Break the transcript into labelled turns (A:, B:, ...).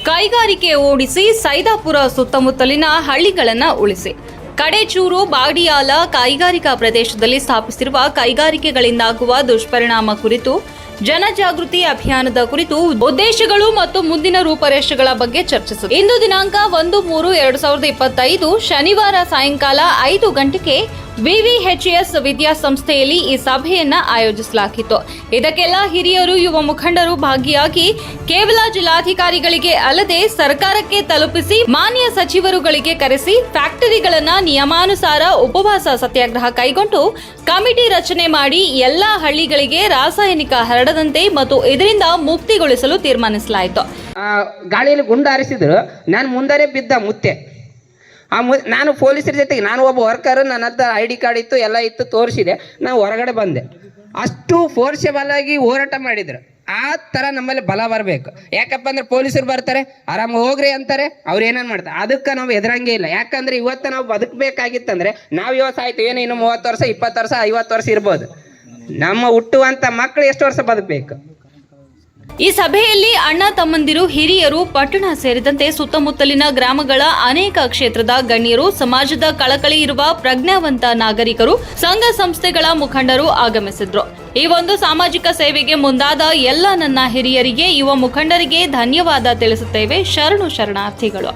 A: ಕೈಗಾರಿಕೆ ಓಡಿಸಿ ಸೈದಾಪುರ ಸುತ್ತಮುತ್ತಲಿನ ಹಳ್ಳಿಗಳನ್ನ ಉಳಿಸಿ. ಕಡೇಚೂರು ಬಾಡಿಯಾಲ ಕೈಗಾರಿಕಾ ಪ್ರದೇಶದಲ್ಲಿ ಸ್ಥಾಪಿಸಿರುವ ಕೈಗಾರಿಕೆಗಳಿಂದಾಗುವ ದುಷ್ಪರಿಣಾಮ ಕುರಿತು ಜನಜಾಗೃತಿ ಅಭಿಯಾನದ ಕುರಿತು ಉದ್ದೇಶಗಳು ಮತ್ತು ಮುಂದಿನ ರೂಪರೇಷೆಗಳ ಬಗ್ಗೆ ಚರ್ಚಿಸಿದರು. ಇಂದು ದಿನಾಂಕ 1-3-2025 ಶನಿವಾರ ಸಾಯಂಕಾಲ 5 ಗಂಟೆಗೆ ವಿವಿಎಚ್ಎಸ್ ವಿದ್ಯಾಸಂಸ್ಥೆಯಲ್ಲಿ ಈ ಸಭೆಯನ್ನ ಆಯೋಜಿಸಲಾಗಿತ್ತು. ಇದಕ್ಕೆಲ್ಲ ಹಿರಿಯರು, ಯುವ ಮುಖಂಡರು ಭಾಗಿಯಾಗಿ ಕೇವಲ ಜಿಲ್ಲಾಧಿಕಾರಿಗಳಿಗೆ ಅಲ್ಲದೆ ಸರ್ಕಾರಕ್ಕೆ ತಲುಪಿಸಿ ಮಾನ್ಯ ಸಚಿವರುಗಳಿಗೆ ಕರೆಸಿ ಫ್ಯಾಕ್ಟರಿಗಳನ್ನ ನಿಯಮಾನುಸಾರ ಉಪವಾಸ ಸತ್ಯಾಗ್ರಹ ಕೈಗೊಂಡು ಕಮಿಟಿ ರಚನೆ ಮಾಡಿ ಎಲ್ಲಾ ಹಳ್ಳಿಗಳಿಗೆ ರಾಸಾಯನಿಕ ಹರಡದಂತೆ ಮತ್ತು ಇದರಿಂದ ಮುಕ್ತಿಗೊಳಿಸಲು ತೀರ್ಮಾನಿಸಲಾಯಿತು.
B: ಗಾಳಿಯಲ್ಲಿ ಗುಂಡು ಹಾರಿಸಿದ್ರು, ನಾನು ಮುಂದರೆ ಬಿದ್ದ ಮುತ್ತೆ. ನಾನು ಪೊಲೀಸರ ಜೊತೆಗೆ, ನಾನು ಒಬ್ಬ ವರ್ಕರ್, ನನ್ನ ಹತ್ರ ID ಕಾರ್ಡ್ ಇತ್ತು, ಎಲ್ಲ ಇತ್ತು, ತೋರಿಸಿದೆ. ನಾನು ಹೊರಗಡೆ ಬಂದೆ. ಅಷ್ಟು ಫೋರ್ಸಬಲ್ ಆಗಿ ಹೋರಾಟ ಮಾಡಿದ್ರು. ಆ ಥರ ನಮ್ಮಲ್ಲಿ ಬಲ ಬರಬೇಕು. ಯಾಕಪ್ಪ ಅಂದ್ರೆ ಪೊಲೀಸರು ಬರ್ತಾರೆ, ಆರಾಮ ಹೋಗ್ರಿ ಅಂತಾರೆ, ಅವ್ರು ಏನೇನು ಮಾಡ್ತಾರೆ. ಅದಕ್ಕೆ ನಾವು ಎದುರಂಗೆ ಇಲ್ಲ. ಯಾಕಂದ್ರೆ ಇವತ್ತು ನಾವು ಬದುಕಬೇಕಾಗಿತ್ತಂದ್ರೆ ನಾವು ಇವತ್ತು ಆಯ್ತು ಏನು ಇನ್ನು 30 ವರ್ಷ, 20 ವರ್ಷ, 50 ವರ್ಷ ಇರ್ಬೋದು. ನಮ್ಮ ಹುಟ್ಟುವಂಥ ಮಕ್ಕಳು ಎಷ್ಟು ವರ್ಷ ಬದುಕಬೇಕು?
A: ಈ ಸಭೆಯಲ್ಲಿ ಅಣ್ಣ ತಮ್ಮಂದಿರು, ಹಿರಿಯರು, ಪಟ್ಟಣ ಸೇರಿದಂತೆ ಸುತ್ತಮುತ್ತಲಿನ ಗ್ರಾಮಗಳ ಅನೇಕ ಕ್ಷೇತ್ರದ ಗಣ್ಯರು, ಸಮಾಜದ ಕಳಕಳಿ ಇರುವ ಪ್ರಜ್ಞಾವಂತ ನಾಗರಿಕರು, ಸಂಘ ಸಂಸ್ಥೆಗಳ ಮುಖಂಡರು ಆಗಮಿಸಿದ್ರು. ಈ ಒಂದು ಸಾಮಾಜಿಕ ಸೇವೆಗೆ ಮುಂದಾದ ಎಲ್ಲ ನನ್ನ ಹಿರಿಯರಿಗೆ, ಯುವ ಮುಖಂಡರಿಗೆ ಧನ್ಯವಾದ ತಿಳಿಸುತ್ತೇವೆ. ಶರಣು ಶರಣಾರ್ಥಿಗಳು.